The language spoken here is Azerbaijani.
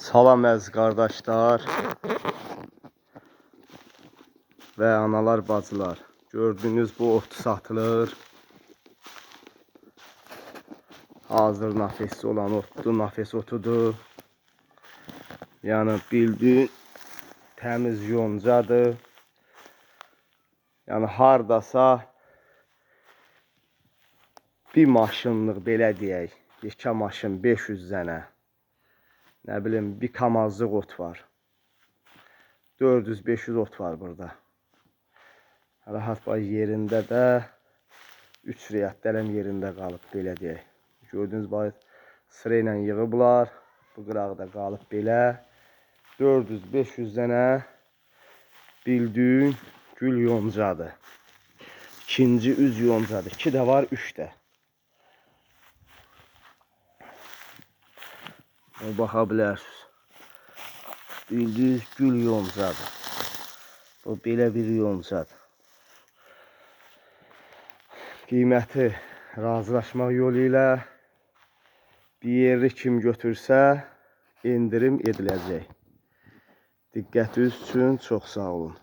Salam əziz qardaşlar və analar, bacılar. Gördüğünüz bu ot satılır. Hazır nafesli olan otdur, nafes otudur. Yəni bildiğin təmiz yoncadır. Yəni hardasa bir maşınlıq, belə deyək, yekə maşın 500 dənə, nə bilim bir kamazlıq ot var. 400-500 ot var burada. Rahat var yerində də 3 riyadələm yerində qalıb, belə deyək. Gördüğünüz bax sıra ilə yığıblar. Bu qıraqda qalıb belə 400-500 dənə bildiğin gül yoncadır. İkinci üz yoncadır. 2 də var, 3 də. Baxa bilərsiniz. Bildiğiniz gül yoncadır. Bu belə bir yoncadır. Qiyməti razılaşmaq yolu ilə bir yerli kim götürsə indirim ediləcək. Diqqətiniz üçün çox sağ olun.